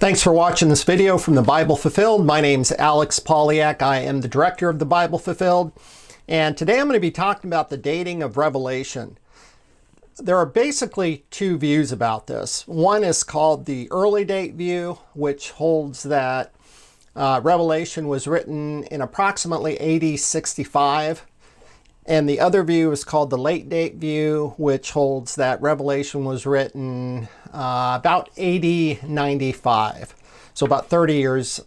Thanks for watching this video from the Bible Fulfilled. My name's Alex Polyak. I am the director of the Bible Fulfilled. And today I'm going to be talking about the dating of Revelation. There are basically two views about this. One is called the early date view, which holds that Revelation was written in approximately AD 65. And the other view is called the late date view, which holds that Revelation was written about AD 95. So about 30 years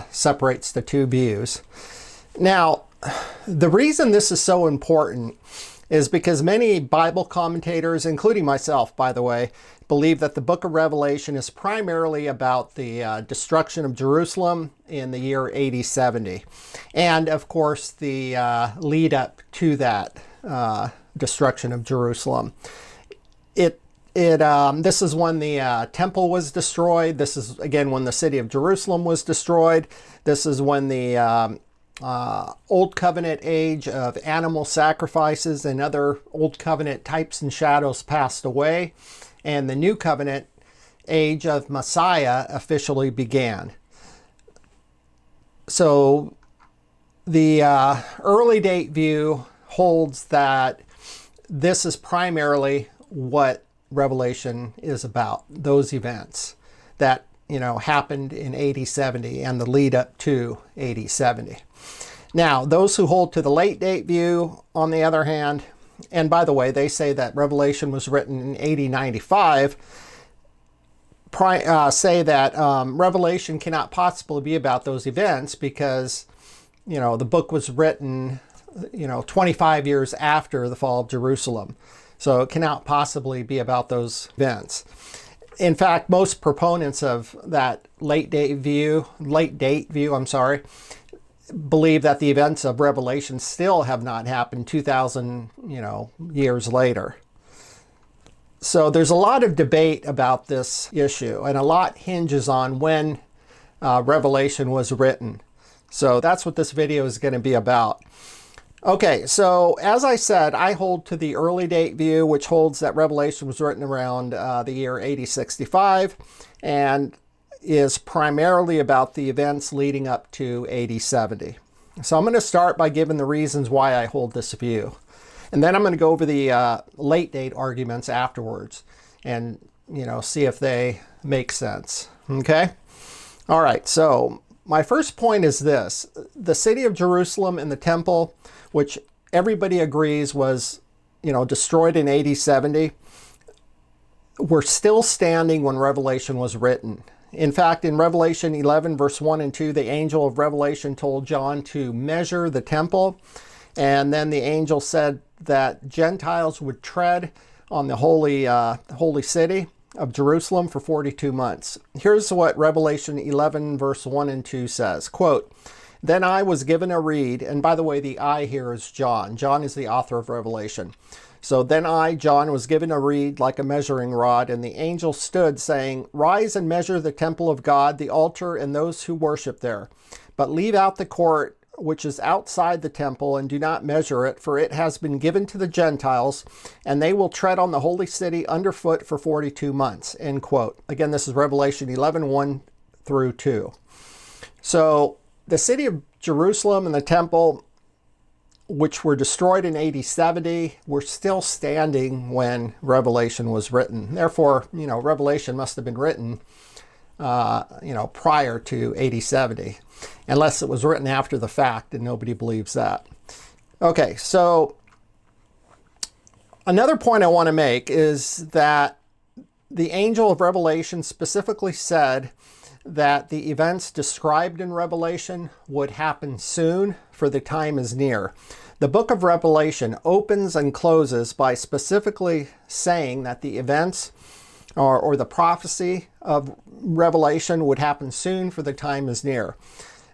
separates the two views. Now, the reason this is so important is because many Bible commentators, including myself, by the way, believe that the book of Revelation is primarily about the destruction of Jerusalem in the year AD 70. And of course, the lead up to that destruction of Jerusalem. This is when the temple was destroyed. This is, again, when the city of Jerusalem was destroyed. This is when the Old Covenant age of animal sacrifices and other Old Covenant types and shadows passed away, and the New Covenant age of Messiah officially began. So the early date view holds that this is primarily what Revelation is about, those events that happened in AD 70 and the lead up to AD 70. Now, those who hold to the late date view, on the other hand, and by the way, they say that Revelation was written in AD 95, say that Revelation cannot possibly be about those events because, the book was written, 25 years after the fall of Jerusalem. So it cannot possibly be about those events. In fact, most proponents of that late date view, believe that the events of Revelation still have not happened 2,000, years later. So there's a lot of debate about this issue, and a lot hinges on when Revelation was written. So that's what this video is going to be about. Okay, so as I said, I hold to the early date view, which holds that Revelation was written around the year AD 65 and is primarily about the events leading up to AD 70. So I'm going to start by giving the reasons why I hold this view. And then I'm going to go over the late date arguments afterwards and, see if they make sense. Okay? All right, so my first point is this. The city of Jerusalem and the temple, which everybody agrees was, destroyed in AD 70, were still standing when Revelation was written. In fact, in Revelation 11, verse 1 and 2, the angel of Revelation told John to measure the temple. And then the angel said that Gentiles would tread on the holy city of Jerusalem for 42 months. Here's what Revelation 11, verse 1 and 2 says, quote, "Then I was given a reed," and by the way, the I here is John. John is the author of Revelation. "So then I, John, was given a reed like a measuring rod, and the angel stood, saying, 'Rise and measure the temple of God, the altar, and those who worship there. But leave out the court which is outside the temple, and do not measure it, for it has been given to the Gentiles, and they will tread on the holy city underfoot for 42 months. End quote. Again, this is Revelation 11, 1 through 2. So the city of Jerusalem and the temple, which were destroyed in AD 70, were still standing when Revelation was written. Therefore, Revelation must have been written, prior to AD 70, unless it was written after the fact, and nobody believes that. Okay, so another point I want to make is that the angel of Revelation specifically said that the events described in Revelation would happen soon, for the time is near. The book of Revelation opens and closes by specifically saying that the events or the prophecy of Revelation would happen soon, for the time is near.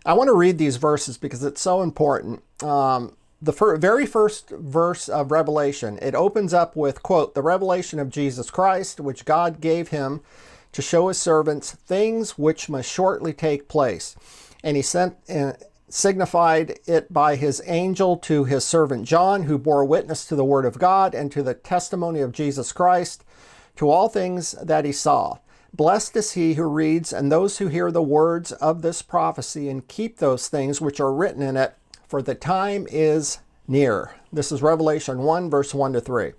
I want to read these verses because it's so important. The very first verse of Revelation, it opens up with, quote, "The revelation of Jesus Christ, which God gave him to show his servants things which must shortly take place. And he signified it by his angel to his servant John, who bore witness to the word of God and to the testimony of Jesus Christ, to all things that he saw. Blessed is he who reads and those who hear the words of this prophecy and keep those things which are written in it, for the time is near. This is Revelation 1, verse 1 to 3.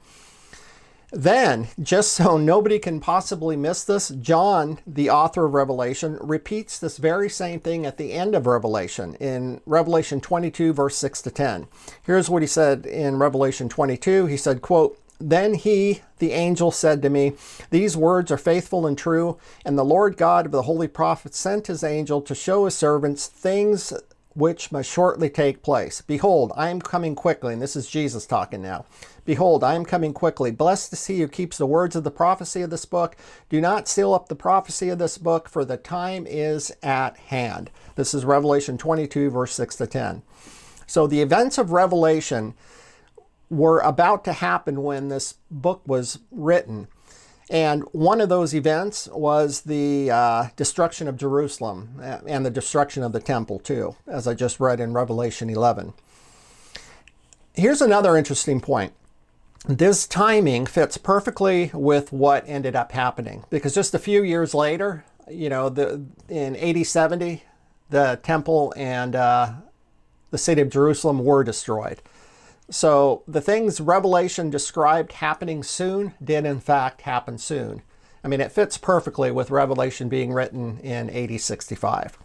Then, just so nobody can possibly miss this, John, the author of Revelation, repeats this very same thing at the end of Revelation, in Revelation 22, verse 6 to 10. Here's what he said in Revelation 22. He said, quote, "Then he, the angel, said to me, these words are faithful and true, and the Lord God of the holy prophets sent his angel to show his servants things which must shortly take place. Behold, I am coming quickly." And this is Jesus talking now. "Behold, I am coming quickly. Blessed is he who keeps the words of the prophecy of this book. Do not seal up the prophecy of this book, for the time is at hand." This is Revelation 22, verse 6 to 10. So the events of Revelation were about to happen when this book was written. And one of those events was the destruction of Jerusalem and the destruction of the temple too, as I just read in Revelation 11. Here's another interesting point. This timing fits perfectly with what ended up happening, because just a few years later, in AD 70, the temple and the city of Jerusalem were destroyed. So the things Revelation described happening soon did in fact happen soon. I mean, it fits perfectly with Revelation being written in AD 65.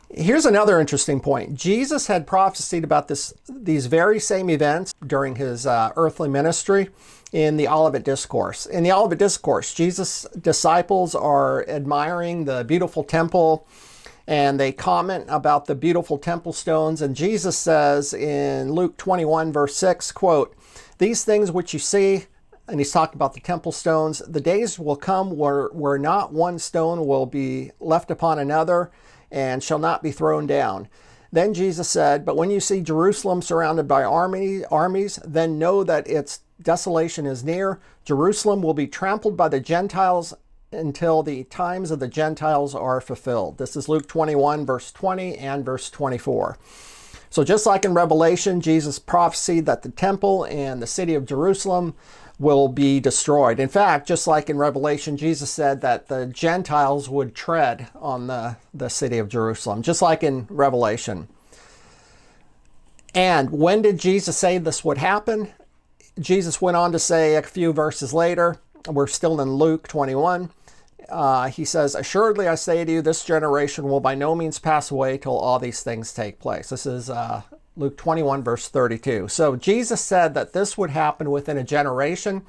Here's another interesting point. Jesus had prophesied about these very same events during his earthly ministry in the Olivet Discourse. In the Olivet Discourse, Jesus' disciples are admiring the beautiful temple, and they comment about the beautiful temple stones. And Jesus says in Luke 21, verse 6, quote, "These things which you see," and he's talking about the temple stones, "the days will come where not one stone will be left upon another, and shall not be thrown down." Then Jesus said, "But when you see Jerusalem surrounded by armies, then know that its desolation is near. Jerusalem will be trampled by the Gentiles until the times of the Gentiles are fulfilled." This is Luke 21, verse 20 and verse 24. So just like in Revelation, Jesus prophesied that the temple and the city of Jerusalem will be destroyed. In fact, just like in Revelation, Jesus said that the Gentiles would tread on the city of Jerusalem, just like in Revelation. And when did Jesus say this would happen? Jesus went on to say a few verses later, we're still in Luke 21, he says, "Assuredly I say to you, this generation will by no means pass away till all these things take place." This is Luke 21, verse 32. So Jesus said that this would happen within a generation.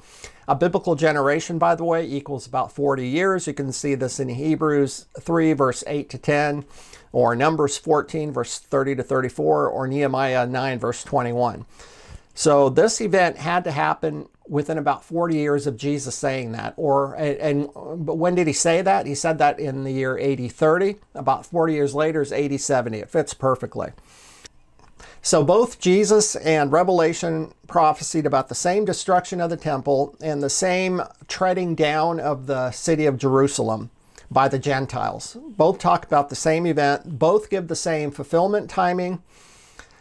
A biblical generation, by the way, equals about 40 years. You can see this in Hebrews 3, verse 8 to 10, or Numbers 14, verse 30 to 34, or Nehemiah 9, verse 21. So this event had to happen within about 40 years of Jesus saying that. But when did he say that? He said that in the year AD 30. About 40 years later is AD 70. It fits perfectly. So both Jesus and Revelation prophesied about the same destruction of the temple and the same treading down of the city of Jerusalem by the Gentiles. Both talk about the same event. Both give the same fulfillment timing.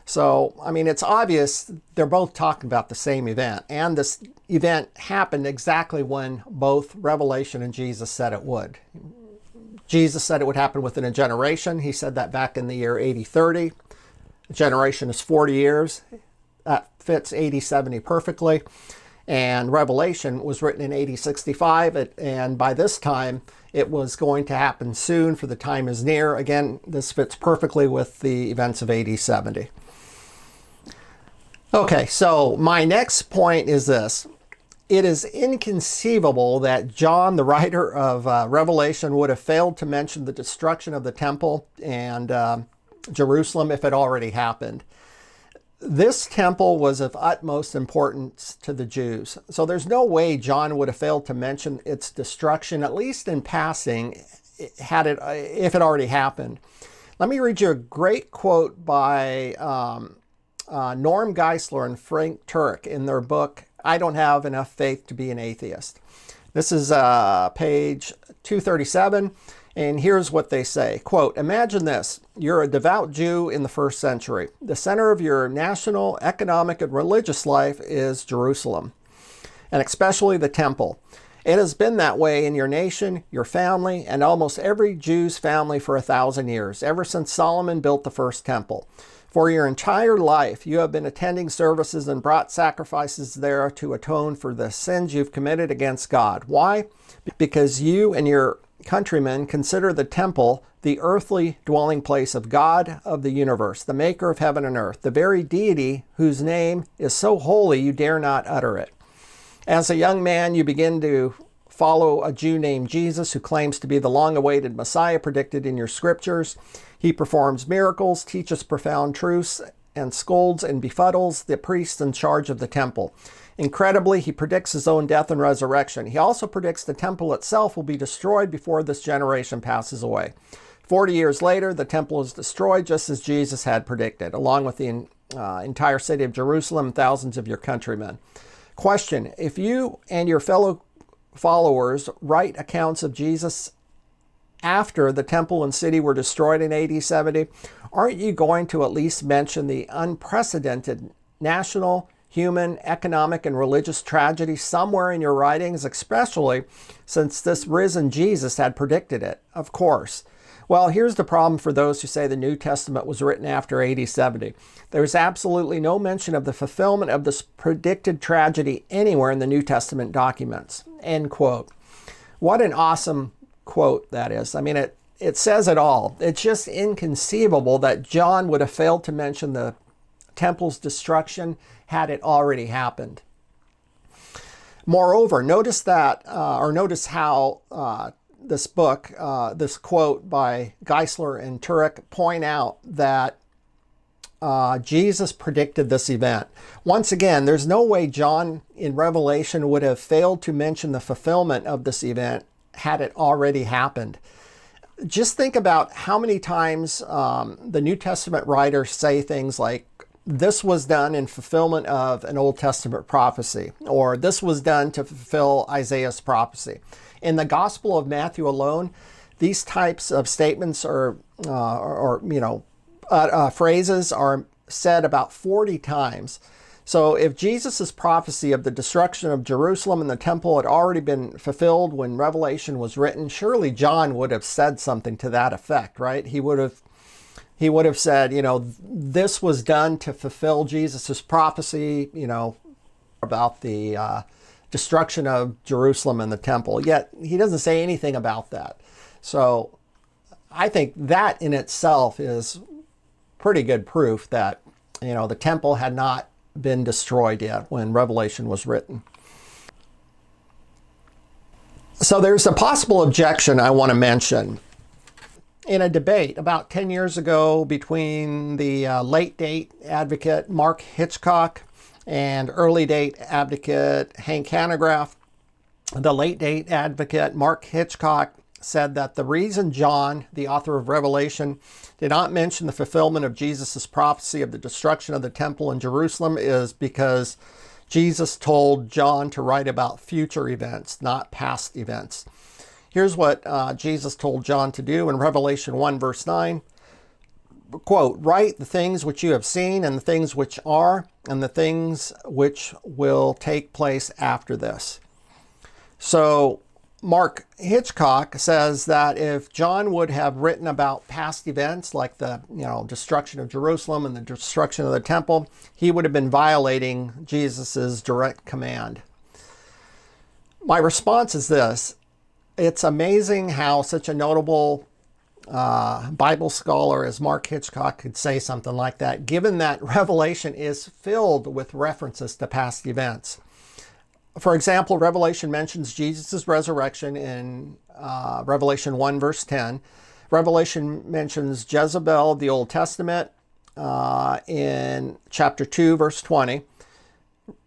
So, I mean, it's obvious they're both talking about the same event. And this event happened exactly when both Revelation and Jesus said it would. Jesus said it would happen within a generation. He said that back in the year AD 30. A generation is 40 years. That fits AD 70 perfectly. And Revelation was written in AD 65. And by this time, it was going to happen soon, for the time is near. Again, this fits perfectly with the events of AD 70. Okay, so my next point is this. It is inconceivable that John, the writer of Revelation, would have failed to mention the destruction of the temple and Jerusalem if it already happened. This temple was of utmost importance to the Jews. So there's no way John would have failed to mention its destruction, at least in passing, if it already happened. Let me read you a great quote by Norm Geisler and Frank Turk in their book, "I Don't Have Enough Faith to Be an Atheist." This is page 237, and here's what they say. Quote, "Imagine this. You're a devout Jew in the first century. The center of your national, economic, and religious life is Jerusalem, and especially the temple. It has been that way in your nation, your family, and almost every Jew's family for 1,000 years, ever since Solomon built the first temple. For your entire life, you have been attending services and brought sacrifices there to atone for the sins you've committed against God. Why? Because you and your countrymen consider the temple the earthly dwelling place of God of the universe, the maker of heaven and earth, the very deity whose name is so holy you dare not utter it. As a young man, you begin to follow a Jew named Jesus who claims to be the long-awaited Messiah predicted in your scriptures. He performs miracles, teaches profound truths, and scolds and befuddles the priests in charge of the temple. Incredibly, he predicts his own death and resurrection. He also predicts the temple itself will be destroyed before this generation passes away. 40 years later, the temple is destroyed just as Jesus had predicted, along with the entire city of Jerusalem and thousands of your countrymen. Question: if you and your fellow followers write accounts of Jesus after the temple and city were destroyed in AD 70, aren't you going to at least mention the unprecedented national, human, economic, and religious tragedy somewhere in your writings, especially since this risen Jesus had predicted it? Of course. Well, here's the problem for those who say the New Testament was written after AD 70. There's absolutely no mention of the fulfillment of this predicted tragedy anywhere in the New Testament documents. End quote. What an awesome quote that is. I mean, it says it all. It's just inconceivable that John would have failed to mention the temple's destruction had it already happened. Moreover, notice how this book, this quote by Geisler and Turek point out that Jesus predicted this event. Once again, there's no way John in Revelation would have failed to mention the fulfillment of this event had it already happened. Just think about how many times the New Testament writers say things like, this was done in fulfillment of an Old Testament prophecy, or this was done to fulfill Isaiah's prophecy. In the Gospel of Matthew alone, these types of statements phrases are said about 40 times. So if Jesus' prophecy of the destruction of Jerusalem and the temple had already been fulfilled when Revelation was written, surely John would have said something to that effect, right? He would have said, this was done to fulfill Jesus' prophecy, about the destruction of Jerusalem and the temple. Yet he doesn't say anything about that. So I think that in itself is pretty good proof that, the temple had not been destroyed yet when Revelation was written. So there's a possible objection I want to mention. In a debate about 10 years ago between the late date advocate Mark Hitchcock and early date advocate Hank Hanegraaff, the late date advocate Mark Hitchcock said that the reason John, the author of Revelation, did not mention the fulfillment of Jesus' prophecy of the destruction of the temple in Jerusalem is because Jesus told John to write about future events, not past events. Here's what Jesus told John to do in Revelation 1, verse 9. Quote, write the things which you have seen and the things which are and the things which will take place after this. So Mark Hitchcock says that if John would have written about past events like the destruction of Jerusalem and the destruction of the temple, he would have been violating Jesus's direct command. My response is this. It's amazing how such a notable Bible scholar as Mark Hitchcock could say something like that, given that Revelation is filled with references to past events. For example, Revelation mentions Jesus' resurrection in Revelation 1, verse 10. Revelation mentions Jezebel of the Old Testament in chapter 2, verse 20.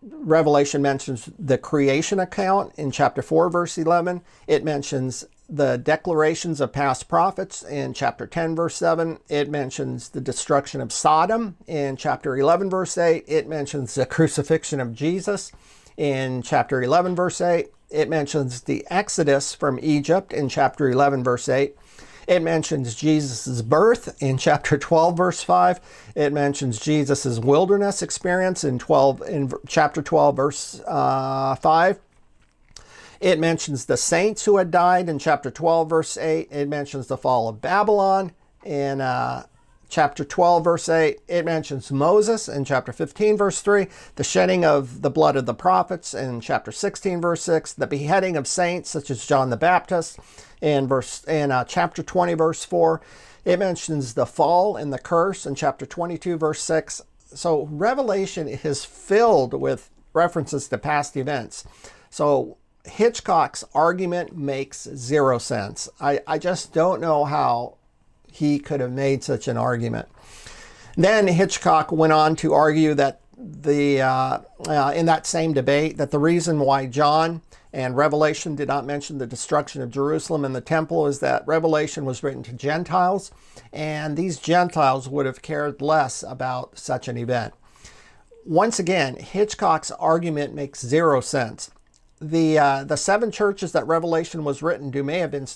Revelation mentions the creation account in chapter 4, verse 11. It mentions the declarations of past prophets in chapter 10, verse 7. It mentions the destruction of Sodom in chapter 11, verse 8. It mentions the crucifixion of Jesus in chapter 11, verse 8. It mentions the Exodus from Egypt in chapter 11, verse 8. It mentions Jesus' birth in chapter 12, verse 5. It mentions Jesus' wilderness experience in chapter 12, verse 5. It mentions the saints who had died in chapter 12, verse 8. It mentions the fall of Babylon in chapter 12, verse 8. It mentions Moses in chapter 15, verse 3. The shedding of the blood of the prophets in chapter 16, verse 6. The beheading of saints such as John the Baptist in chapter 20, verse 4. It mentions the fall and the curse in chapter 22, verse 6. So Revelation is filled with references to past events. So Hitchcock's argument makes zero sense. I just don't know how he could have made such an argument. Then Hitchcock went on to argue that in that same debate, that the reason why John and Revelation did not mention the destruction of Jerusalem and the temple is that Revelation was written to Gentiles, and these Gentiles would have cared less about such an event. Once again, Hitchcock's argument makes zero sense. The seven churches that Revelation was written to may have been,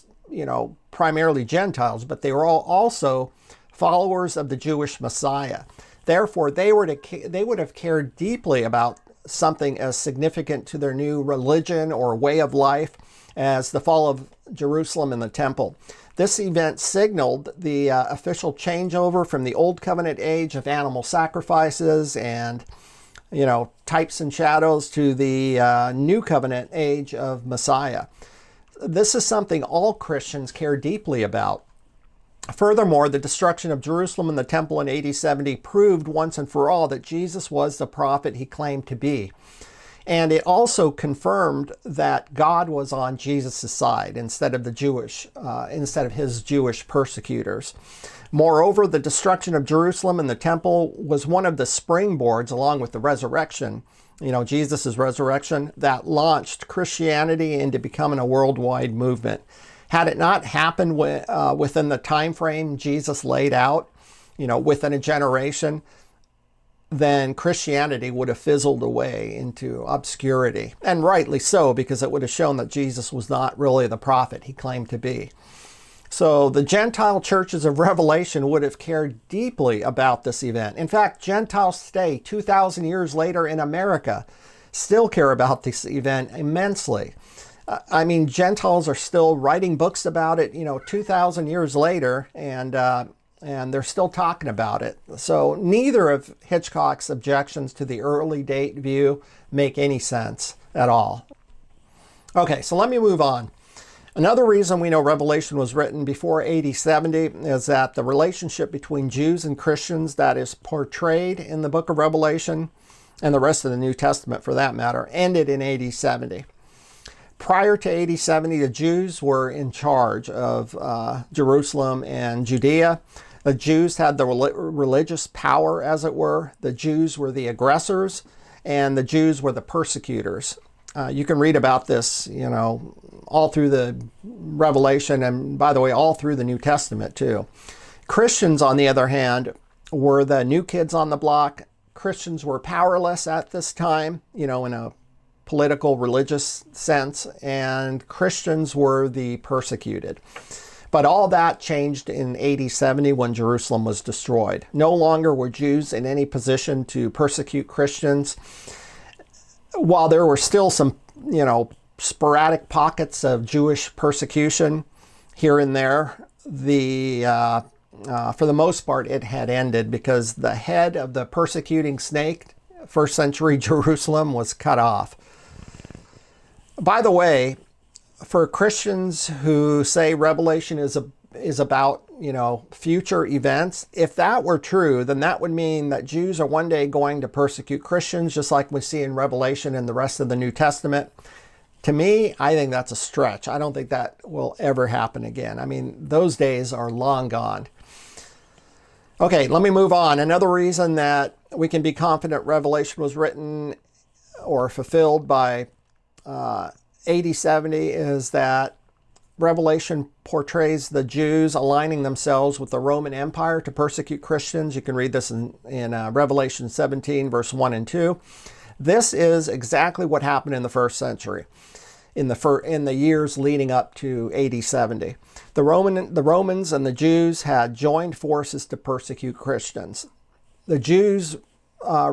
primarily Gentiles, but they were all also followers of the Jewish Messiah. Therefore, they would have cared deeply about something as significant to their new religion or way of life as the fall of Jerusalem and the temple. This event signaled the official changeover from the Old Covenant age of animal sacrifices and, types and shadows to the New Covenant age of Messiah. This is something all Christians care deeply about. Furthermore, the destruction of Jerusalem and the temple in AD 70 proved once and for all that Jesus was the prophet he claimed to be. And it also confirmed that God was on Jesus' side instead of his Jewish persecutors. Moreover, the destruction of Jerusalem and the temple was one of the springboards, along with the resurrection, Jesus' resurrection, that launched Christianity into becoming a worldwide movement. Had it not happened within the time frame Jesus laid out, within a generation, then Christianity would have fizzled away into obscurity. And rightly so, because it would have shown that Jesus was not really the prophet he claimed to be. So the Gentile churches of Revelation would have cared deeply about this event. In fact, Gentiles today, 2,000 years later in America, still care about this event immensely. Gentiles are still writing books about it, 2,000 years later, and they're still talking about it. So neither of Hitchcock's objections to the early date view make any sense at all. Okay, so let me move on. Another reason we know Revelation was written before AD 70 is that the relationship between Jews and Christians that is portrayed in the book of Revelation, and the rest of the New Testament for that matter, ended in AD 70. Prior to AD 70, the Jews were in charge of Jerusalem and Judea. The Jews had the religious power, as it were. The Jews were the aggressors, and the Jews were the persecutors. You can read about this, all through the Revelation, and by the way, all through the New Testament too. Christians, on the other hand, were the new kids on the block. Christians were powerless at this time, in a political, religious sense, and Christians were the persecuted. But all that changed in AD 70 when Jerusalem was destroyed. No longer were Jews in any position to persecute Christians. While there were still some, sporadic pockets of Jewish persecution here and there, for the most part, it had ended because the head of the persecuting snake, first century Jerusalem, was cut off. By the way, for Christians who say Revelation is about, future events, if that were true, then that would mean that Jews are one day going to persecute Christians, just like we see in Revelation and the rest of the New Testament. To me, I think that's a stretch. I don't think that will ever happen again. Those days are long gone. Okay, let me move on. Another reason that we can be confident Revelation was written or fulfilled by AD 70 is that Revelation portrays the Jews aligning themselves with the Roman Empire to persecute Christians. You can read this in Revelation 17, verse 1 and 2. This is exactly what happened in the first century, in the years leading up to AD 70. The Romans and the Jews had joined forces to persecute Christians. The Jews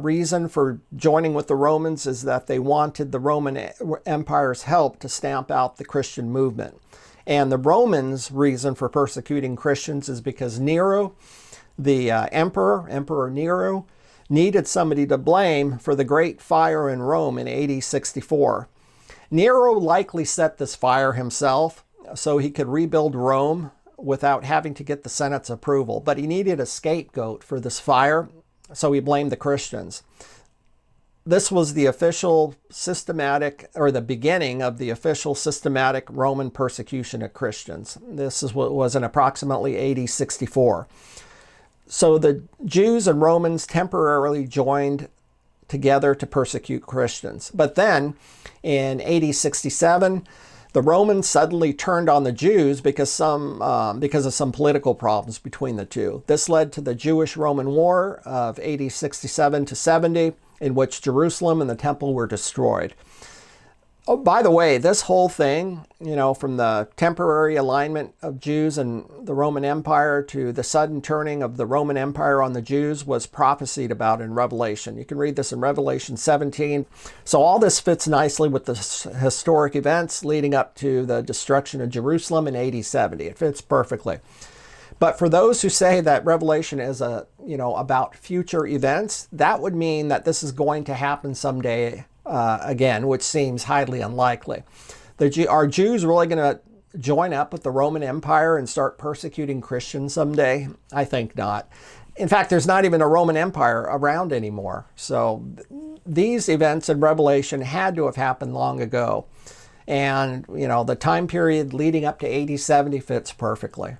reason for joining with the Romans is that they wanted the Roman Empire's help to stamp out the Christian movement. And the Romans' reason for persecuting Christians is because Nero, the Emperor Nero, needed somebody to blame for the great fire in Rome in AD 64. Nero likely set this fire himself so he could rebuild Rome without having to get the Senate's approval, but he needed a scapegoat for this fire, so he blamed the Christians. This was the official systematic, or the beginning of the official systematic Roman persecution of Christians. This is what was in approximately AD 64. So the Jews and Romans temporarily joined together to persecute Christians. But then in AD 67, the Romans suddenly turned on the Jews because of some political problems between the two. This led to the Jewish-Roman War of AD 67 to 70, in which Jerusalem and the temple were destroyed. Oh, by the way, this whole thing, from the temporary alignment of Jews and the Roman Empire to the sudden turning of the Roman Empire on the Jews, was prophesied about in Revelation. You can read this in Revelation 17. So all this fits nicely with the historic events leading up to the destruction of Jerusalem in AD 70. It fits perfectly. But for those who say that Revelation is about future events, that would mean that this is going to happen someday again, which seems highly unlikely. Are Jews really going to join up with the Roman Empire and start persecuting Christians someday? I think not. In fact, there's not even a Roman Empire around anymore. So these events in Revelation had to have happened long ago. And, the time period leading up to AD 70 fits perfectly.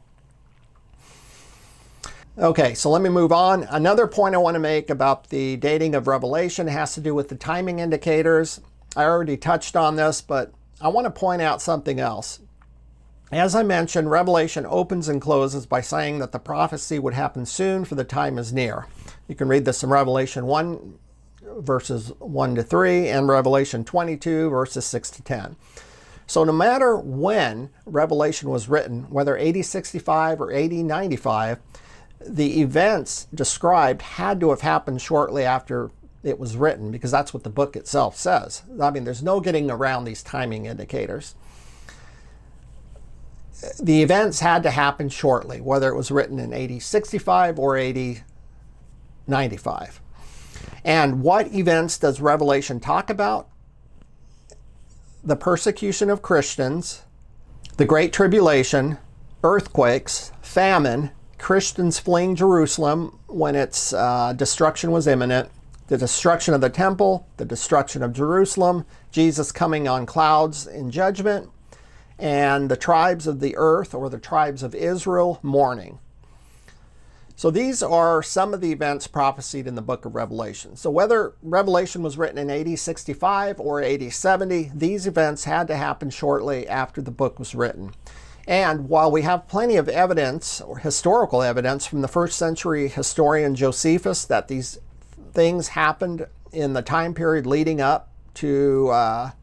Okay, so let me move on. Another point I want to make about the dating of Revelation has to do with the timing indicators. I already touched on this, but I want to point out something else. As I mentioned, Revelation opens and closes by saying that the prophecy would happen soon, for the time is near. You can read this in Revelation 1, verses 1 to 3, and Revelation 22, verses 6 to 10. So no matter when Revelation was written, whether AD 65 or AD 95, the events described had to have happened shortly after it was written, because that's what the book itself says. I mean, there's no getting around these timing indicators. The events had to happen shortly, whether it was written in AD 65 or AD 95. And what events does Revelation talk about? The persecution of Christians, the Great Tribulation, earthquakes, famine, Christians fleeing Jerusalem when its destruction was imminent, the destruction of the temple, the destruction of Jerusalem, Jesus coming on clouds in judgment, and the tribes of the earth, or the tribes of Israel, mourning. So these are some of the events prophesied in the book of Revelation. So whether Revelation was written in AD 65 or AD 70, these events had to happen shortly after the book was written. And while we have plenty of evidence, or historical evidence, from the first century historian Josephus that these things happened in the time period leading up to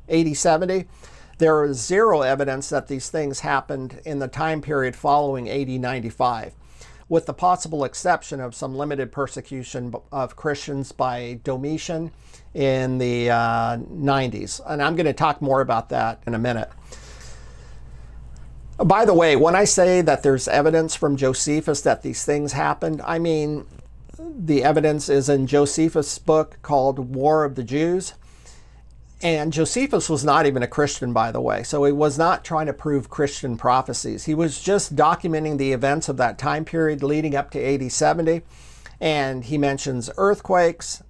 AD 70, there is zero evidence that these things happened in the time period following AD 95, with the possible exception of some limited persecution of Christians by Domitian in the 90s. And I'm going to talk more about that in a minute. By the way, when I say that there's evidence from Josephus that these things happened, I mean the evidence is in Josephus' book called War of the Jews. And Josephus was not even a Christian, by the way, so he was not trying to prove Christian prophecies. He was just documenting the events of that time period leading up to AD 70. And he mentions earthquakes,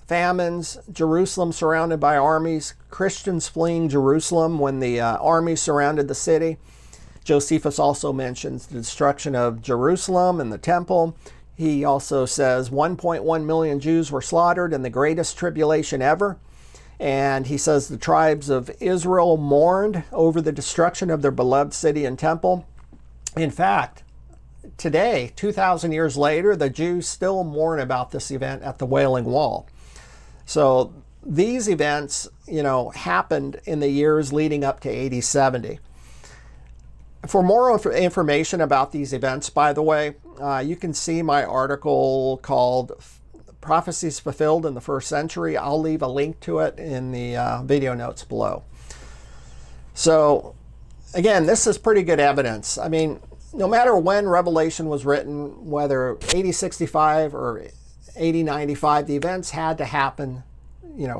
famines, Jerusalem surrounded by armies, Christians fleeing Jerusalem when the army surrounded the city. Josephus also mentions the destruction of Jerusalem and the temple. He also says 1.1 million Jews were slaughtered in the greatest tribulation ever. And he says the tribes of Israel mourned over the destruction of their beloved city and temple. In fact, today, 2,000 years later, the Jews still mourn about this event at the Wailing Wall. So these events, happened in the years leading up to AD 70. For more information about these events, by the way, you can see my article called prophecies fulfilled in the first century. I'll leave a link to it in the video notes below. So again, this is pretty good evidence. I mean, no matter when Revelation was written, whether AD 65 or AD 95, the events had to happen,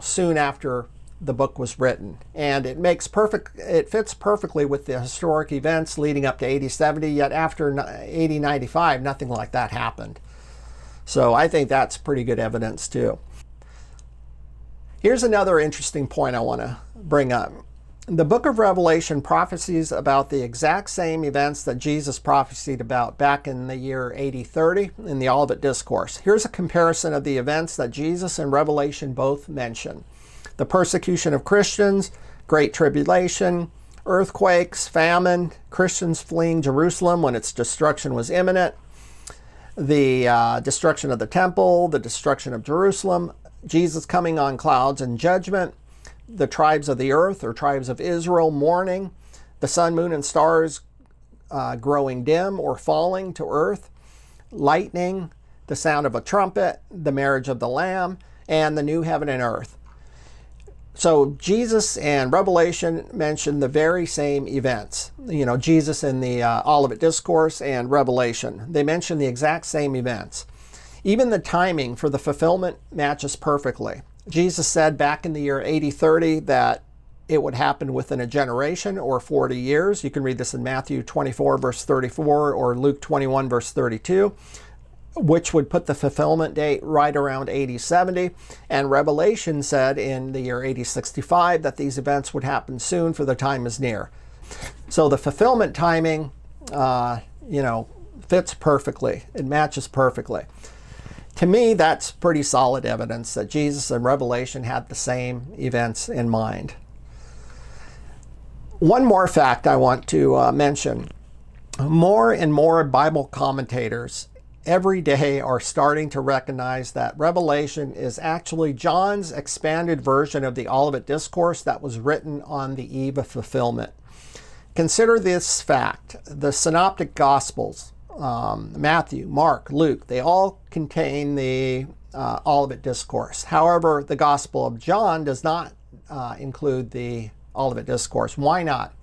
soon after the book was written. And it fits perfectly with the historic events leading up to AD 70, yet after AD 95, nothing like that happened. So I think that's pretty good evidence too. Here's another interesting point I want to bring up. The book of Revelation prophesies about the exact same events that Jesus prophesied about back in the year AD 30 in the Olivet Discourse. Here's a comparison of the events that Jesus and Revelation both mention. The persecution of Christians, Great Tribulation, earthquakes, famine, Christians fleeing Jerusalem when its destruction was imminent, the destruction of the temple, the destruction of Jerusalem, Jesus coming on clouds in judgment, the tribes of the earth or tribes of Israel mourning, the sun, moon, and stars growing dim or falling to earth, lightning, the sound of a trumpet, the marriage of the Lamb, and the new heaven and earth. So Jesus and Revelation mention the very same events. Jesus in the Olivet Discourse and Revelation, they mention the exact same events. Even the timing for the fulfillment matches perfectly. Jesus said back in the year AD 30 that it would happen within a generation or 40 years. You can read this in Matthew 24, verse 34, or Luke 21, verse 32, which would put the fulfillment date right around AD 70. And Revelation said in the year AD 65 that these events would happen soon, for the time is near. So the fulfillment timing, fits perfectly. It matches perfectly. To me, that's pretty solid evidence that Jesus and Revelation had the same events in mind. One more fact I want to mention. More and more Bible commentators every day are starting to recognize that Revelation is actually John's expanded version of the Olivet Discourse that was written on the eve of fulfillment. Consider this fact. The Synoptic Gospels, Matthew, Mark, Luke, they all contain the Olivet Discourse. However, the Gospel of John does not include the Olivet Discourse. Why not?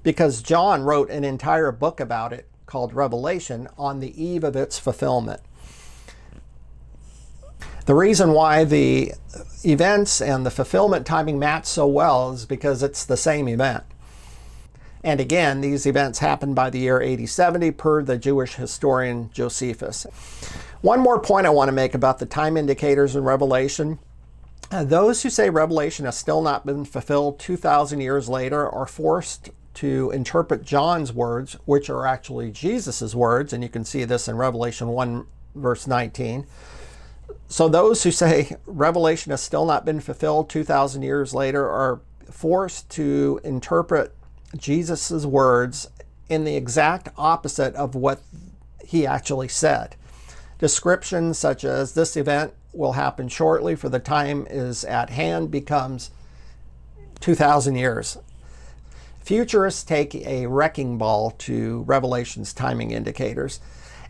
Because John wrote an entire book about it called Revelation on the eve of its fulfillment. The reason why the events and the fulfillment timing match so well is because it's the same event. And again, these events happened by the year AD 70 per the Jewish historian Josephus. One more point I want to make about the time indicators in Revelation. Those who say Revelation has still not been fulfilled 2,000 years later are forced to interpret John's words, which are actually Jesus's words, and you can see this in Revelation 1, verse 19. So those who say Revelation has still not been fulfilled 2,000 years later are forced to interpret Jesus's words in the exact opposite of what he actually said. Descriptions such as "this event will happen shortly, for the time is at hand" becomes 2,000 years. Futurists take a wrecking ball to Revelation's timing indicators,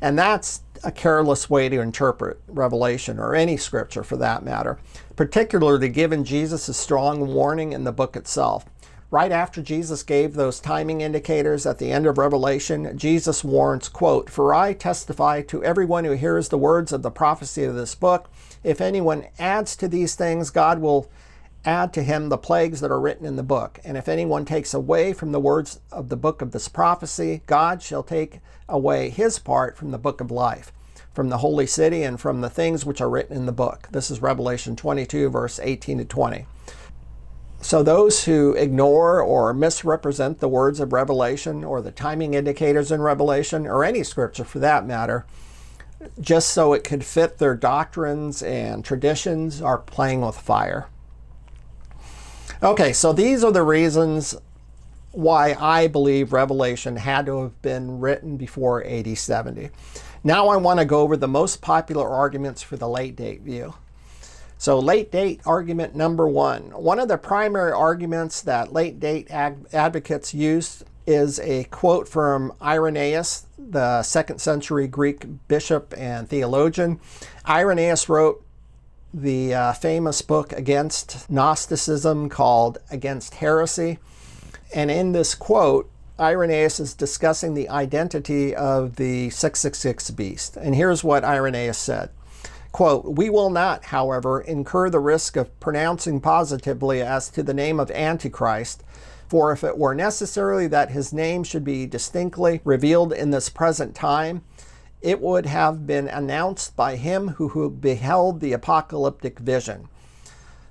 and that's a careless way to interpret Revelation, or any scripture for that matter, particularly given Jesus' strong warning in the book itself. Right after Jesus gave those timing indicators at the end of Revelation, Jesus warns, quote, "For I testify to everyone who hears the words of the prophecy of this book, if anyone adds to these things, God will add to him the plagues that are written in the book. And if anyone takes away from the words of the book of this prophecy, God shall take away his part from the book of life, from the holy city, and from the things which are written in the book." This is Revelation 22, verse 18 to 20. So those who ignore or misrepresent the words of Revelation, or the timing indicators in Revelation, or any scripture for that matter, just so it could fit their doctrines and traditions, are playing with fire. Okay, so these are the reasons why I believe Revelation had to have been written before AD 70. Now I want to go over the most popular arguments for the late date view. So late date argument number one. One of the primary arguments that late date advocates use is a quote from Irenaeus, the 2nd century Greek bishop and theologian. Irenaeus wrote, the famous book against Gnosticism called Against Heresy. And in this quote, Irenaeus is discussing the identity of the 666 beast. And here's what Irenaeus said. Quote, "We will not, however, incur the risk of pronouncing positively as to the name of Antichrist, for if it were necessary that his name should be distinctly revealed in this present time, it would have been announced by him who beheld the apocalyptic vision.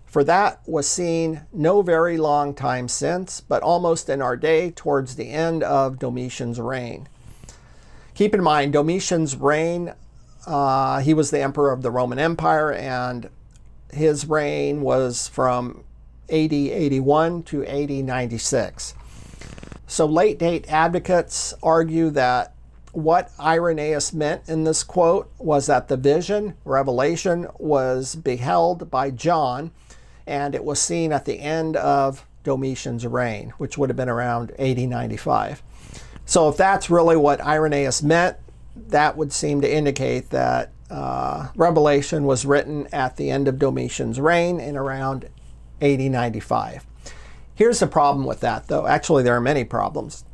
For that was seen no very long time since, but almost in our day towards the end of Domitian's reign." Keep in mind, Domitian's reign, he was the emperor of the Roman Empire, and his reign was from AD 81 to AD 96. So late date advocates argue that what Irenaeus meant in this quote was that the vision, revelation, was beheld by John, and it was seen at the end of Domitian's reign, which would have been around AD 95. So if that's really what Irenaeus meant, that would seem to indicate that Revelation was written at the end of Domitian's reign in around AD 95. Here's the problem with that, though. Actually, there are many problems.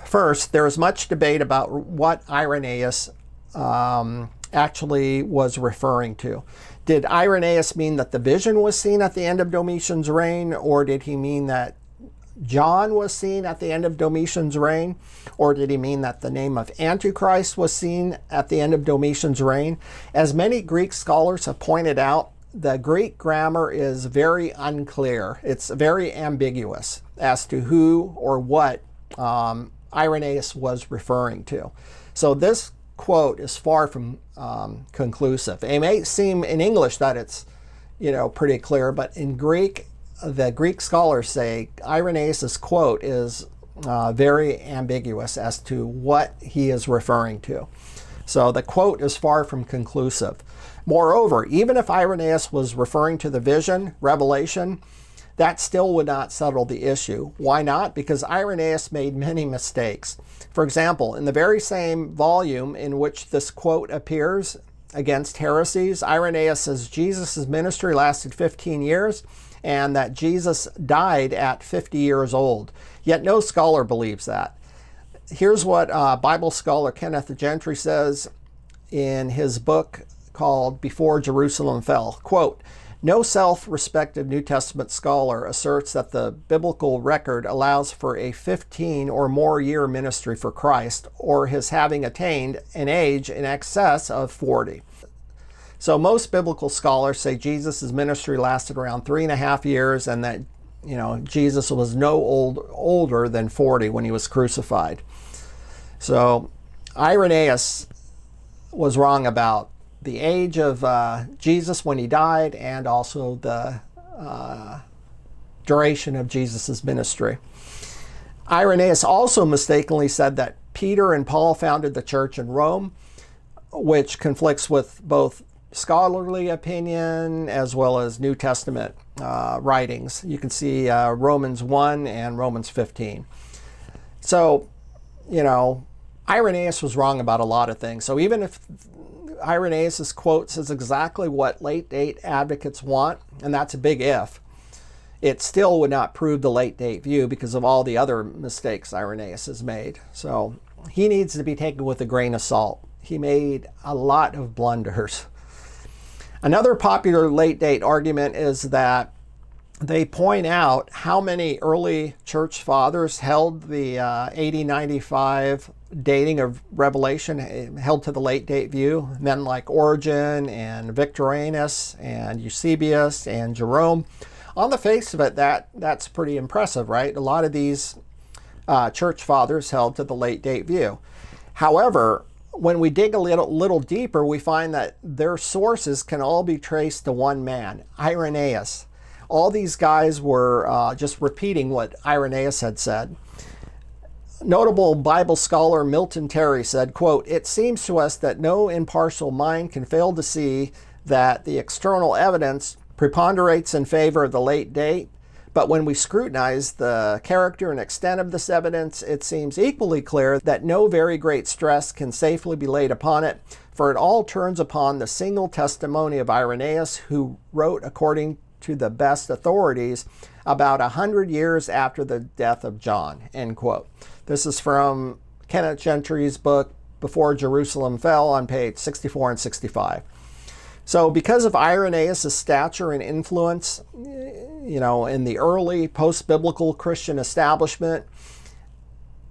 First, there is much debate about what Irenaeus actually was referring to. Did Irenaeus mean that the vision was seen at the end of Domitian's reign, or did he mean that John was seen at the end of Domitian's reign? Or did he mean that the name of Antichrist was seen at the end of Domitian's reign? As many Greek scholars have pointed out, the Greek grammar is very unclear. It's very ambiguous as to who or what Irenaeus was referring to. So this quote is far from conclusive. It may seem in English that it's, pretty clear, but in Greek, the Greek scholars say Irenaeus' quote is very ambiguous as to what he is referring to. So the quote is far from conclusive. Moreover, even if Irenaeus was referring to the vision, revelation, that still would not settle the issue. Why not? Because Irenaeus made many mistakes. For example, in the very same volume in which this quote appears, Against Heresies, Irenaeus says Jesus' ministry lasted 15 years and that Jesus died at 50 years old. Yet no scholar believes that. Here's what Bible scholar Kenneth Gentry says in his book called Before Jerusalem Fell. Quote, "No self-respected New Testament scholar asserts that the biblical record allows for a 15 or more year ministry for Christ, or his having attained an age in excess of 40. So most biblical scholars say Jesus' ministry lasted around 3.5 years and that, Jesus was no older than 40 when he was crucified. So Irenaeus was wrong about the age of Jesus when he died and also the duration of Jesus' ministry. Irenaeus also mistakenly said that Peter and Paul founded the church in Rome, which conflicts with both scholarly opinion as well as New Testament writings. You can see Romans 1 and Romans 15. So, Irenaeus was wrong about a lot of things. So even if Irenaeus' quote says exactly what late date advocates want, and that's a big if, it still would not prove the late date view because of all the other mistakes Irenaeus has made. So he needs to be taken with a grain of salt. He made a lot of blunders. Another popular late date argument is that they point out how many early church fathers held the AD 95 dating of Revelation, held to the late date view. Men like Origen and Victorinus and Eusebius and Jerome. On the face of it, that's pretty impressive, right? A lot of these church fathers held to the late date view. However, when we dig a little deeper, we find that their sources can all be traced to one man, Irenaeus. All these guys were just repeating what Irenaeus had said. Notable Bible scholar Milton Terry said, quote, "It seems to us that no impartial mind can fail to see that the external evidence preponderates in favor of the late date, but when we scrutinize the character and extent of this evidence, it seems equally clear that no very great stress can safely be laid upon it, For it all turns upon the single testimony of Irenaeus, who wrote according to the best authorities about 100 years after the death of John, end quote. This is from Kenneth Gentry's book, Before Jerusalem Fell, on page 64 and 65. So because of Irenaeus' stature and influence, in the early post-biblical Christian establishment,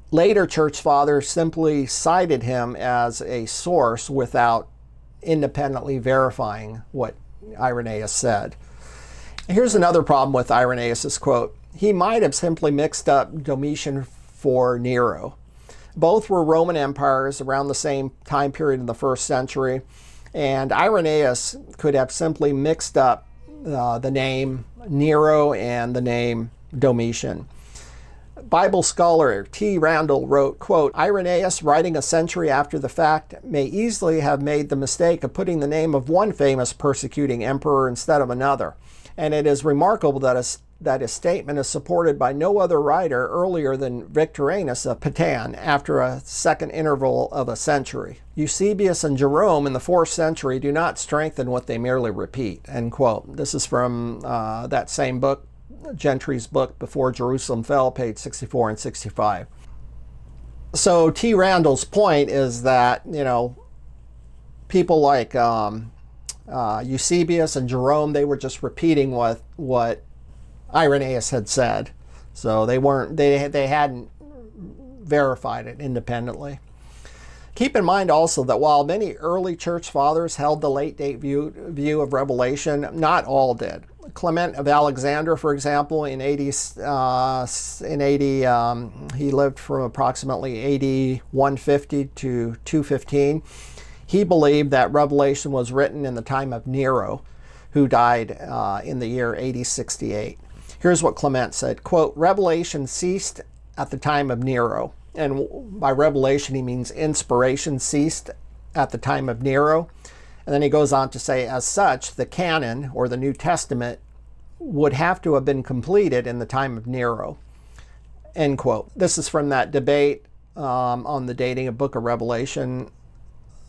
later church fathers simply cited him as a source without independently verifying what Irenaeus said. Here's another problem with Irenaeus' quote. He might have simply mixed up Domitian for Nero. Both were Roman empires around the same time period in the first century, and Irenaeus could have simply mixed up the name Nero and the name Domitian. Bible scholar T. Randall wrote, quote, Irenaeus, writing a century after the fact, may easily have made the mistake of putting the name of one famous persecuting emperor instead of another. And it is remarkable that his statement is supported by no other writer earlier than Victorinus of Patan after a second interval of a century. Eusebius and Jerome in the 4th century do not strengthen what they merely repeat, end quote. This is from that same book, Gentry's book, Before Jerusalem Fell, page 64 and 65. So T. Randall's point is that, people like Eusebius and Jerome, they were just repeating what Irenaeus had said. So they hadn't verified it independently. Keep in mind also that while many early church fathers held the late date view of Revelation, not all did. Clement of Alexandria, for example, in 80, he lived from approximately AD 150 to 215. He believed that Revelation was written in the time of Nero, who died in the year AD 68. Here's what Clement said, quote, Revelation ceased at the time of Nero. And by revelation, he means inspiration ceased at the time of Nero. And then he goes on to say, as such, the canon, or the New Testament, would have to have been completed in the time of Nero, end quote. This is from that debate on the dating of Book of Revelation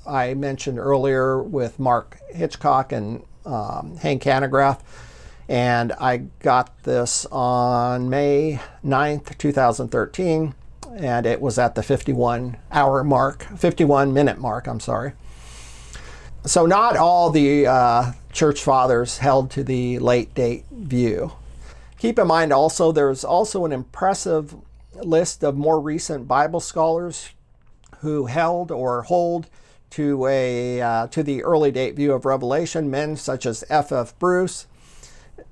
I mentioned earlier with Mark Hitchcock and Hank Hanegraaff. And I got this on May 9th, 2013, and it was at the 51-minute mark, I'm sorry. So not all the church fathers held to the late date view. Keep in mind also, there's also an impressive list of more recent Bible scholars who held or hold to the early date view of Revelation, men such as F.F. Bruce,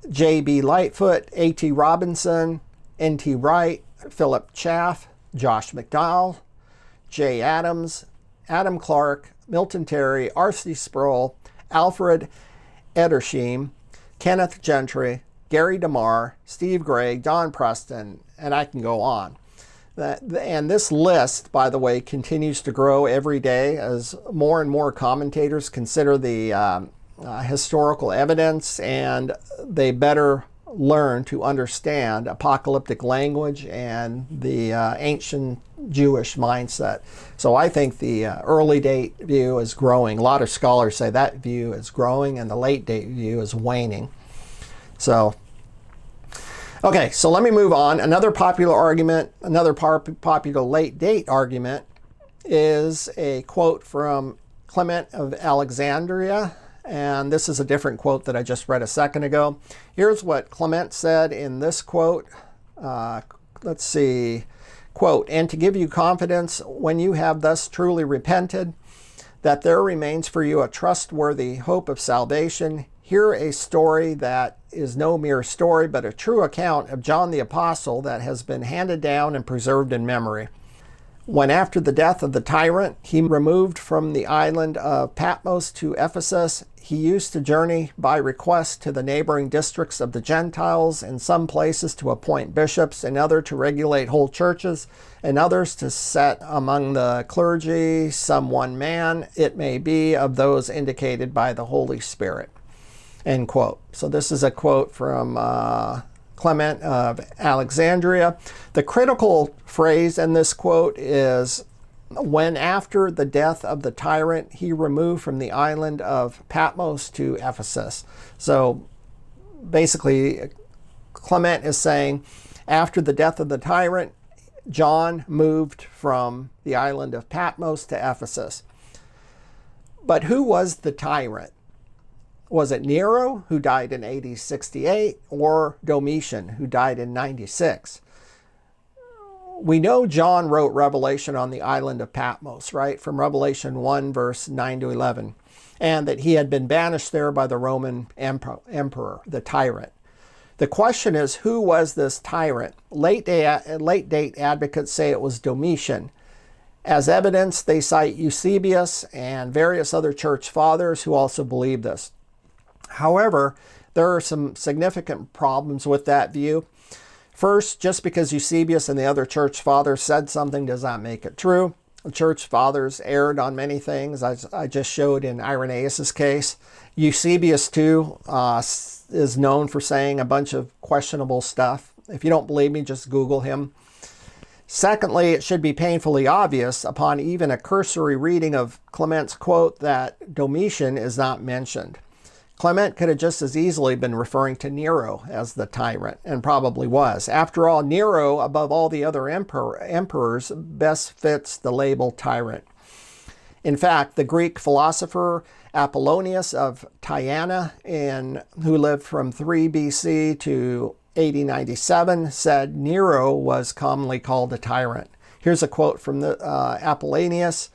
J.B. Lightfoot, A.T. Robinson, N.T. Wright, Philip Chaff, Josh McDowell, J. Adams, Adam Clark, Milton Terry, R.C. Sproul, Alfred Edersheim, Kenneth Gentry, Gary DeMar, Steve Gregg, Don Preston, and I can go on. And this list, by the way, continues to grow every day as more and more commentators consider the historical evidence, and they better learn to understand apocalyptic language and the ancient Jewish mindset. So I think the early date view is growing. A lot of scholars say that view is growing and the late date view is waning. So, okay, so let me move on. Another popular argument, another popular late date argument is a quote from Clement of Alexandria. And this is a different quote that I just read a second ago. Here's what Clement said in this quote. Let's see. Quote, and to give you confidence when you have thus truly repented, that there remains for you a trustworthy hope of salvation. Hear a story that is no mere story, but a true account of John the Apostle that has been handed down and preserved in memory. When after the death of the tyrant, he removed from the island of Patmos to Ephesus, he used to journey by request to the neighboring districts of the Gentiles, in some places to appoint bishops, in others to regulate whole churches, and others to set among the clergy some one man, it may be, of those indicated by the Holy Spirit. End quote. So this is a quote from Clement of Alexandria. The critical phrase in this quote is when after the death of the tyrant, he removed from the island of Patmos to Ephesus. So basically, Clement is saying, after the death of the tyrant, John moved from the island of Patmos to Ephesus. But who was the tyrant? Was it Nero, who died in AD 68, or Domitian, who died in 96? We know John wrote Revelation on the island of Patmos, right? From Revelation 1, verse 9 to 11. And that he had been banished there by the Roman emperor, the tyrant. The question is, who was this tyrant? Late date advocates say it was Domitian. As evidence, they cite Eusebius and various other church fathers who also believe this. However, there are some significant problems with that view. First, just because Eusebius and the other church fathers said something does not make it true. The church fathers erred on many things, as I just showed in Irenaeus' case. Eusebius, too, is known for saying a bunch of questionable stuff. If you don't believe me, just Google him. Secondly, it should be painfully obvious upon even a cursory reading of Clement's quote that Domitian is not mentioned. Clement could have just as easily been referring to Nero as the tyrant, and probably was. After all, Nero, above all the other emperors, best fits the label tyrant. In fact, the Greek philosopher Apollonius of Tyana, who lived from 3 BC to AD 97, said Nero was commonly called a tyrant. Here's a quote from the Apollonius.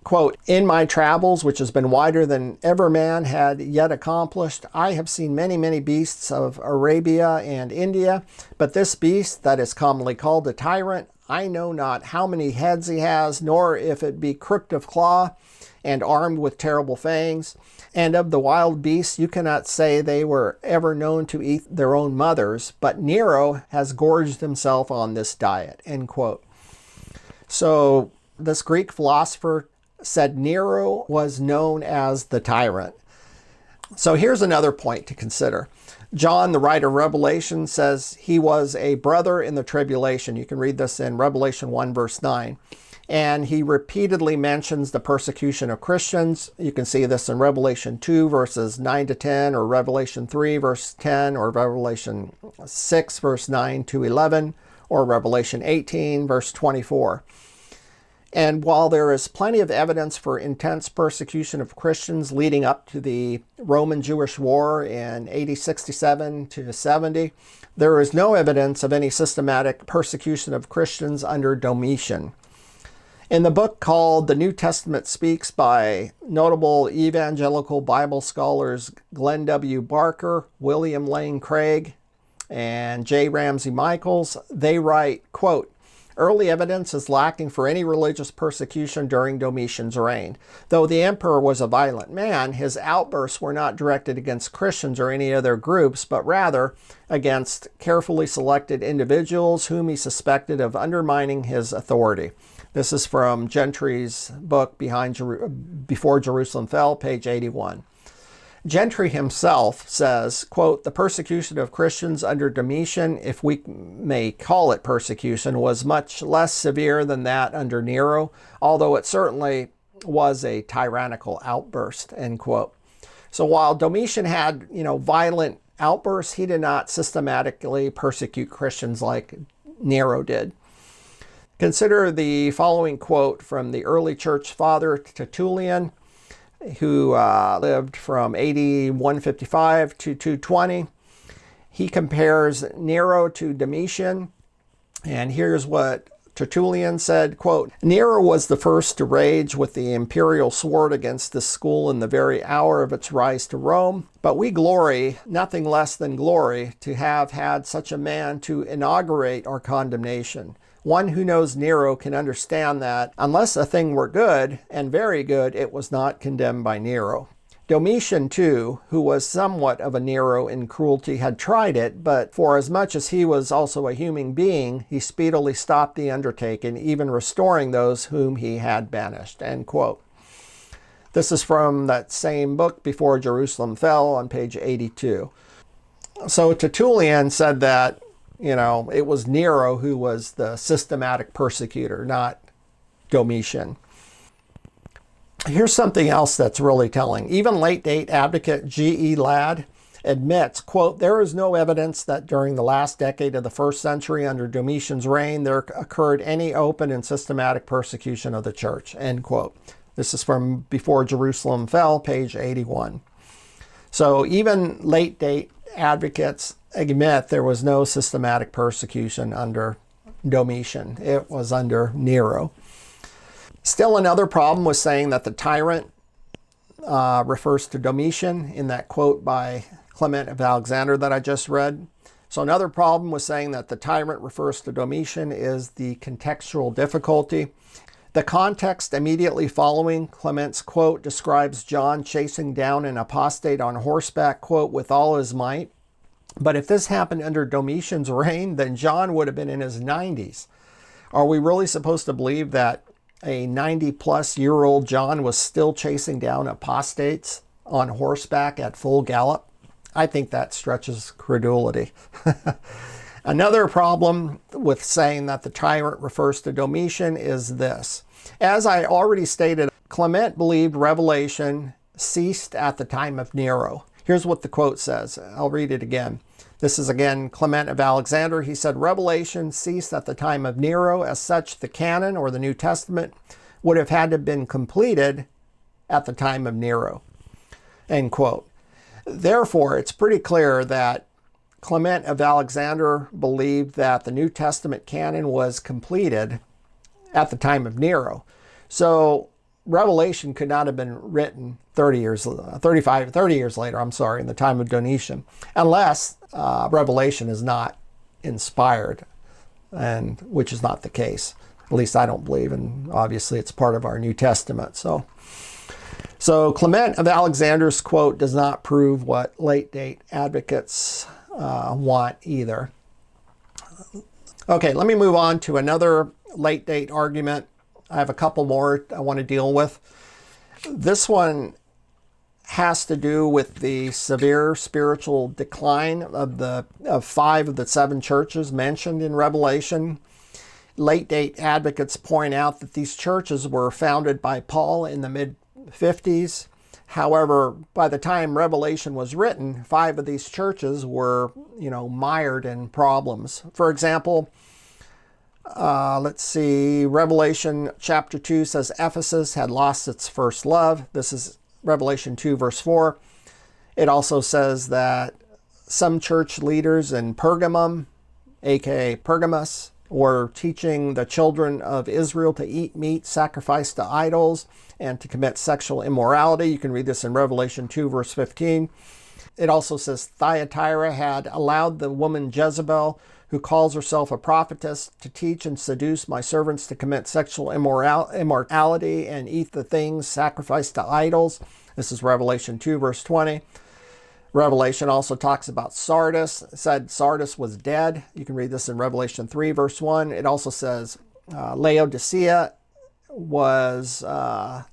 Quote, "In my travels, which has been wider than ever man had yet accomplished, I have seen many, many beasts of Arabia and India, but this beast that is commonly called a tyrant, I know not how many heads he has, nor if it be crooked of claw and armed with terrible fangs. And of the wild beasts, you cannot say they were ever known to eat their own mothers, but Nero has gorged himself on this diet," end quote. So this Greek philosopher said Nero was known as the tyrant. So here's another point to consider. John, the writer of Revelation, says he was a brother in the tribulation. You can read this in Revelation 1, verse 9. And he repeatedly mentions the persecution of Christians. You can see this in Revelation 2, verses 9 to 10, or Revelation 3, verse 10, or Revelation 6, verse 9 to 11, or Revelation 18, verse 24. And while there is plenty of evidence for intense persecution of Christians leading up to the Roman-Jewish War in AD 67 to 70, there is no evidence of any systematic persecution of Christians under Domitian. In the book called The New Testament Speaks by notable evangelical Bible scholars Glenn W. Barker, William Lane Craig, and J. Ramsey Michaels, they write, quote, "Early evidence is lacking for any religious persecution during Domitian's reign. Though the emperor was a violent man, his outbursts were not directed against Christians or any other groups, but rather against carefully selected individuals whom he suspected of undermining his authority." This is from Gentry's book, Before Jerusalem Fell, page 81. Gentry himself says, quote, "The persecution of Christians under Domitian, if we may call it persecution, was much less severe than that under Nero, although it certainly was a tyrannical outburst," end quote. So while Domitian had, violent outbursts, he did not systematically persecute Christians like Nero did. Consider the following quote from the early church father Tertullian, who lived from AD 155 to 220. He compares Nero to Domitian, and here's what Tertullian said, quote, "Nero was the first to rage with the imperial sword against this school in the very hour of its rise to Rome, but we glory, nothing less than glory, to have had such a man to inaugurate our condemnation. One who knows Nero can understand that unless a thing were good, and very good, it was not condemned by Nero. Domitian, too, who was somewhat of a Nero in cruelty, had tried it, but forasmuch as he was also a human being, he speedily stopped the undertaking, even restoring those whom he had banished," end quote. This is from that same book, Before Jerusalem Fell, on page 82. So Tertullian said that, it was Nero who was the systematic persecutor, not Domitian. Here's something else that's really telling. Even late-date advocate G.E. Ladd admits, quote, there is no evidence that during the last decade of the first century under Domitian's reign there occurred any open and systematic persecution of the church, end quote. This is from Before Jerusalem Fell, page 81. So even late-date advocates admit there was no systematic persecution under Domitian. It was under Nero. Still, another problem was saying that the tyrant refers to Domitian in that quote by Clement of Alexandria that I just read. So another problem with saying that the tyrant refers to Domitian is the contextual difficulty. The context immediately following Clement's quote describes John chasing down an apostate on horseback, quote, with all his might. But if this happened under Domitian's reign, then John would have been in his 90s. Are we really supposed to believe that a 90-plus-year-old John was still chasing down apostates on horseback at full gallop? I think that stretches credulity. Another problem with saying that the tyrant refers to Domitian is this. As I already stated, Clement believed revelation ceased at the time of Nero. Here's what the quote says. I'll read it again. This is again Clement of Alexandria. He said, revelation ceased at the time of Nero. As such, the canon or the New Testament would have had to have been completed at the time of Nero. End quote. Therefore, it's pretty clear that Clement of Alexandria believed that the New Testament canon was completed at the time of Nero. So Revelation could not have been written 30 years later, in the time of Domitian, unless Revelation is not inspired, and which is not the case. At least I don't believe, and obviously it's part of our New Testament. So Clement of Alexandria's quote does not prove what late-date advocates want either. Okay, let me move on to another late-date argument. I have a couple more I want to deal with. This one has to do with the severe spiritual decline of 5 of the 7 churches mentioned in Revelation. Late-date advocates point out that these churches were founded by Paul in the mid-50s. However, by the time Revelation was written, 5 of these churches were, mired in problems. For example, let's see, Revelation chapter 2 says Ephesus had lost its first love. This is Revelation 2 verse 4. It also says that some church leaders in Pergamum, aka Pergamus, were teaching the children of Israel to eat meat sacrificed to idols and to commit sexual immorality. You can read this in Revelation 2 verse 15. It also says Thyatira had allowed the woman Jezebel, who calls herself a prophetess, to teach and seduce my servants to commit sexual immorality and eat the things sacrificed to idols. This is Revelation 2 verse 20. Revelation also talks about Sardis. It said Sardis was dead. You can read this in Revelation 3 verse 1. It also says Laodicea was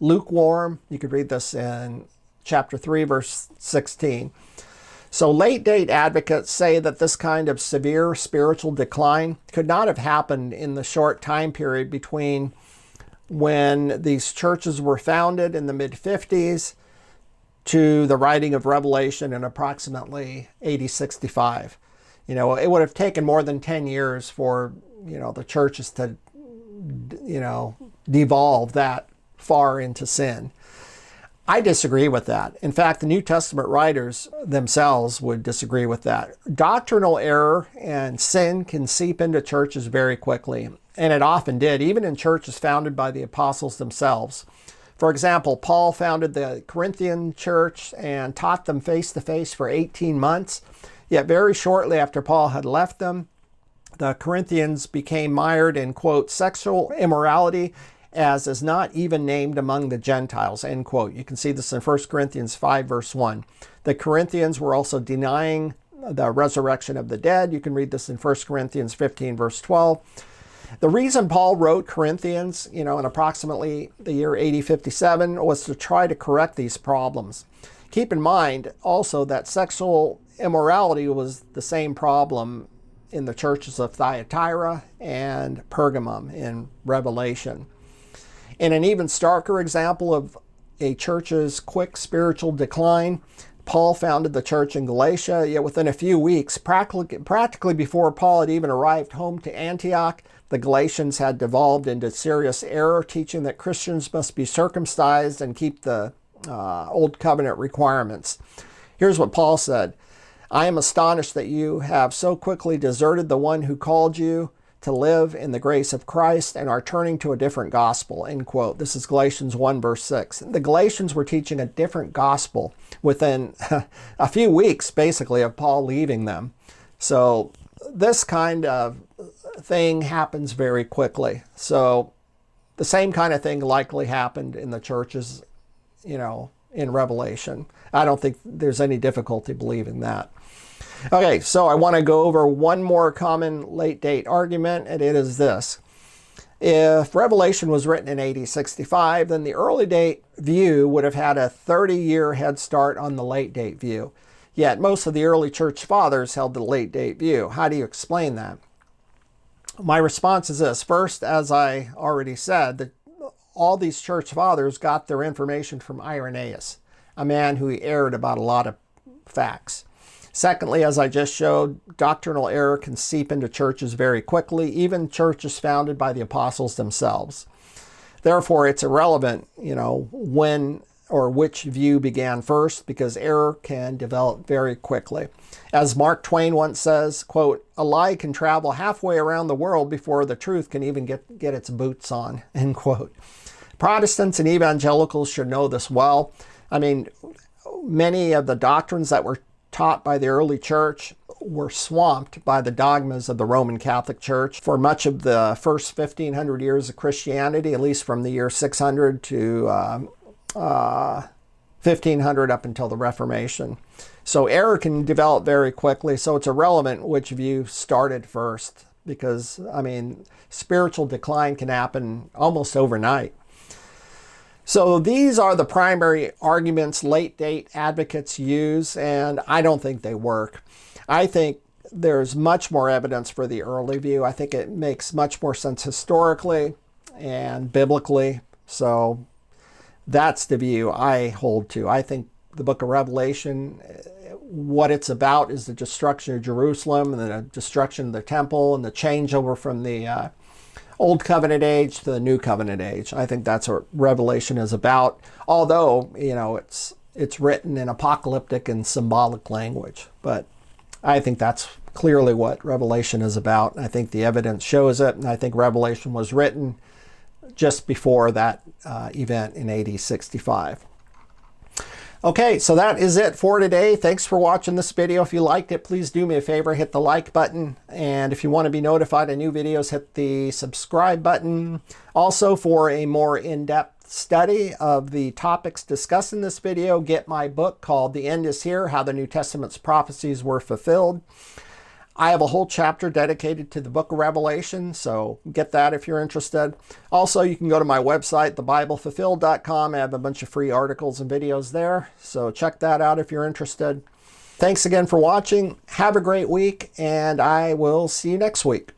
lukewarm. You could read this in chapter 3 verse 16. So late-date advocates say that this kind of severe spiritual decline could not have happened in the short time period between when these churches were founded in the mid-50s to the writing of Revelation in approximately AD 65. It would have taken more than 10 years for, the churches to, devolve that far into sin. I disagree with that. In fact, the New Testament writers themselves would disagree with that. Doctrinal error and sin can seep into churches very quickly, and it often did, even in churches founded by the apostles themselves. For example, Paul founded the Corinthian church and taught them face-to-face for 18 months, yet very shortly after Paul had left them, the Corinthians became mired in, quote, sexual immorality as is not even named among the Gentiles, end quote. You can see this in 1 Corinthians 5, verse 1. The Corinthians were also denying the resurrection of the dead. You can read this in 1 Corinthians 15, verse 12. The reason Paul wrote Corinthians, in approximately the year AD 57, was to try to correct these problems. Keep in mind also that sexual immorality was the same problem in the churches of Thyatira and Pergamum in Revelation. In an even starker example of a church's quick spiritual decline, Paul founded the church in Galatia, yet within a few weeks, practically before Paul had even arrived home to Antioch, the Galatians had devolved into serious error, teaching that Christians must be circumcised and keep the Old Covenant requirements. Here's what Paul said: "I am astonished that you have so quickly deserted the one who called you to live in the grace of Christ and are turning to a different gospel," end quote. This is Galatians 1 verse 6. The Galatians were teaching a different gospel within a few weeks, basically, of Paul leaving them. So this kind of thing happens very quickly. So the same kind of thing likely happened in the churches, in Revelation. I don't think there's any difficulty believing that. Okay, so I want to go over one more common late date argument, and it is this. If Revelation was written in AD 65, then the early date view would have had a 30-year head start on the late date view. Yet most of the early church fathers held the late date view. How do you explain that? My response is this. First, as I already said, that all these church fathers got their information from Irenaeus, a man who erred about a lot of facts. Secondly, as I just showed, doctrinal error can seep into churches very quickly, even churches founded by the apostles themselves. Therefore, it's irrelevant, when or which view began first, because error can develop very quickly. As Mark Twain once says, quote, "A lie can travel halfway around the world before the truth can even get its boots on," end quote. Protestants and evangelicals should know this well. I mean, many of the doctrines that were taught by the early church were swamped by the dogmas of the Roman Catholic Church for much of the first 1,500 years of Christianity, at least from the year 600 to 1500 up until the Reformation. So error can develop very quickly, so it's irrelevant which view started first, because, spiritual decline can happen almost overnight. So these are the primary arguments late date advocates use, and I don't think they work. I think there's much more evidence for the early view. I think it makes much more sense historically and biblically. So that's the view I hold to. I think the book of Revelation, what it's about is the destruction of Jerusalem and the destruction of the temple and the changeover from the Old Covenant age to the New Covenant age. I think that's what Revelation is about, although, it's written in apocalyptic and symbolic language. But I think that's clearly what Revelation is about. I think the evidence shows it, and I think Revelation was written just before that event in AD 65. Okay, so that is it for today. Thanks for watching this video. If you liked it, please do me a favor, hit the like button. And if you want to be notified of new videos, hit the subscribe button. Also, for a more in-depth study of the topics discussed in this video, get my book called The End is Here, How the New Testament's Prophecies Were Fulfilled. I have a whole chapter dedicated to the book of Revelation, so get that if you're interested. Also, you can go to my website, thebiblefulfilled.com. I have a bunch of free articles and videos there, so check that out if you're interested. Thanks again for watching. Have a great week, and I will see you next week.